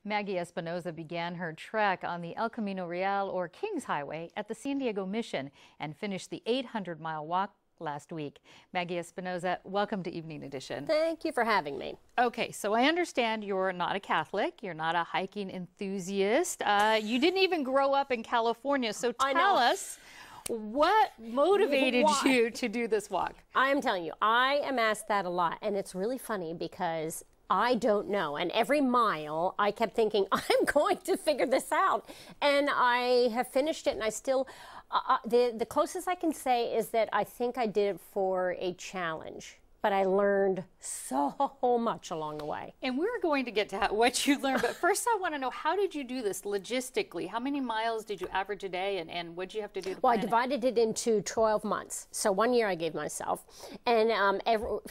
Maggie Espinosa began her trek on the El Camino Real, or King's Highway, at the San Diego Mission and finished the 800-mile walk last week. Maggie Espinosa, welcome to Evening Edition. Thank you for having me. Okay, so I understand you're not a Catholic, you're not a hiking enthusiast. You didn't even grow up in California, so tell us, what motivated you to do this walk? I am telling you, I am asked that a lot, and it's really funny because I don't know. And every mile, I kept thinking, I'm going to figure this out. And I have finished it, and I still, the closest I can say is that I think I did it for a challenge. But I learned so much along the way. And we're going to get to what you learned, but first I want to know, how did you do this logistically? How many miles did you average a day, and what did you have to do to Well, I plan divided it into 12 months. So 1 year I gave myself. And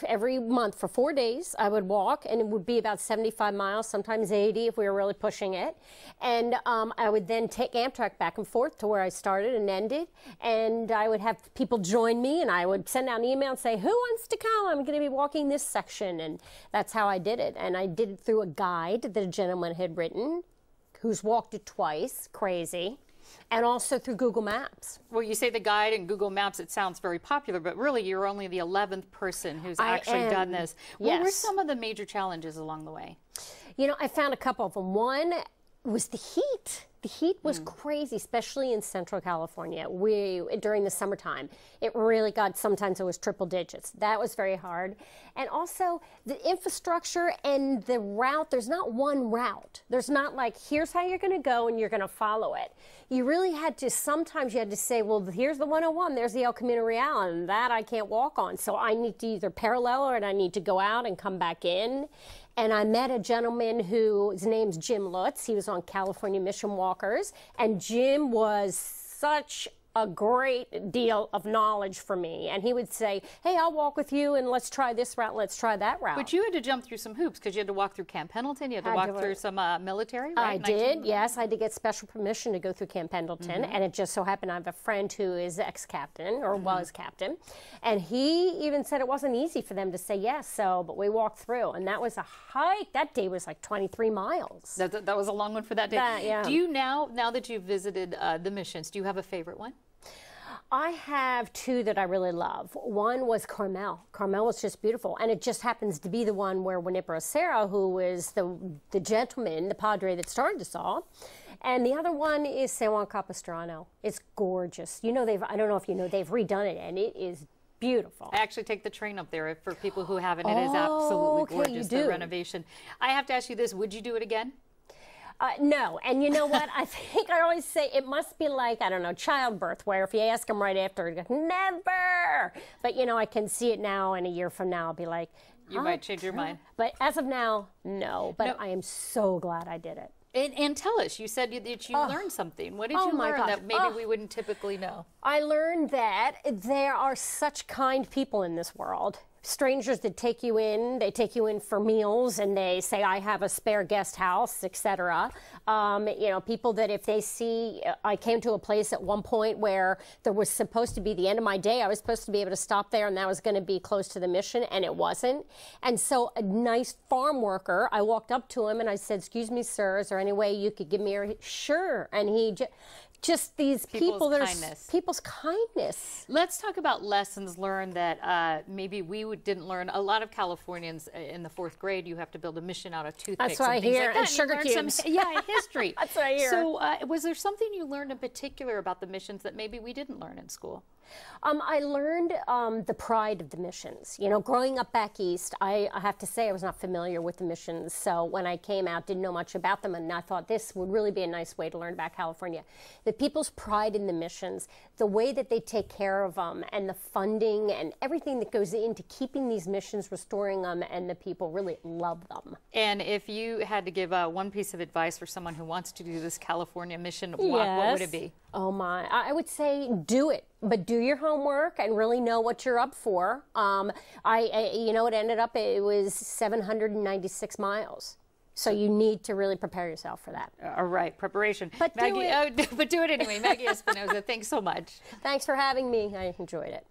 every month for 4 days I would walk, and it would be about 75 miles, sometimes 80 if we were really pushing it. And I would then take Amtrak back and forth to where I started and ended. And I would have people join me, and I would send out an email and say, who wants to come? I'm going to be walking this section, and that's how I did it. And I did it through a guide that a gentleman had written, who's walked it twice, crazy, and also through Google Maps. Well, you say the guide and Google Maps, it sounds very popular, but really you're only the 11th person who's actually done this. What were some of the major challenges along the way? You know, I found a couple of them. One was the heat. The heat was crazy, especially in Central California. During the summertime, it really got, sometimes it was triple digits. That was very hard. And also the infrastructure and the route, there's not one route. There's not like, here's how you're gonna go and you're gonna follow it. You really had to, sometimes you had to say, well, here's the 101, there's the El Camino Real, and that I can't walk on. So I need to either parallel or I need to go out and come back in. And I met a gentleman his name's Jim Lutz. He was on California Mission Walkers. And Jim was such a great deal of knowledge for me. And he would say, hey, I'll walk with you, and let's try this route, let's try that route. But you had to jump through some hoops, because you had to walk through Camp Pendleton, you had to walk through some military, right? I did, yes. I had to get special permission to go through Camp Pendleton. And it just so happened I have a friend who is ex-captain, or was captain. And he even said it wasn't easy for them to say yes, but we walked through. And that was a hike. That day was like 23 miles. That was a long one for that day. Yeah. Do you now that you've visited the missions, do you have a favorite one? I have two that I really love. One was Carmel. Carmel was just beautiful, and it just happens to be the one where Juníper Serra, who is the gentleman, the padre that started us all, and the other one is San Juan Capistrano. It's gorgeous. You know, I don't know if you know, they've redone it, and it is beautiful. I actually take the train up there for people who haven't. It is absolutely gorgeous, the renovation. I have to ask you this, would you do it again? No, and you know what? I think I always say it must be like, I don't know, childbirth, where if you ask them right after, you go, never. But, you know, I can see it now, and a year from now, I'll be like, you might change your mind. But as of now, no. But I am so glad I did it. And tell us, you said that you learned something. What did you learn that maybe we wouldn't typically know? I learned that there are such kind people in this world. Strangers that take you in, they take you in for meals, and they say, I have a spare guest house, etc. You know, people that if they see, I came to a place at one point where there was supposed to be the end of my day. I was supposed to be able to stop there, and that was going to be close to the mission, and it wasn't. And so a nice farm worker, I walked up to him and I said, excuse me, sir, is there any way you could give me a, sure. And he just these people that are people's kindness. Let's talk about lessons learned that maybe we didn't learn. A lot of Californians in the 4th grade, you have to build a mission out of toothpicks. That's what I hear, like and sugar cubes. History. That's what I hear. So was there something you learned in particular about the missions that maybe we didn't learn in school? I learned the pride of the missions. You know, growing up back east, I have to say I was not familiar with the missions. So when I came out, didn't know much about them, and I thought this would really be a nice way to learn about California. The people's pride in the missions, the way that they take care of them, and the funding and everything that goes into keeping these missions, restoring them, and the people really love them. And if you had to give one piece of advice for someone who wants to do this California mission walk, what would it be? Oh my, I would say do it, but do your homework and really know what you're up for. You know, it was 796 miles. So you need to really prepare yourself for that. All right, preparation. But Maggie, but do it anyway. Maggie Espinosa, thanks so much. Thanks for having me. I enjoyed it.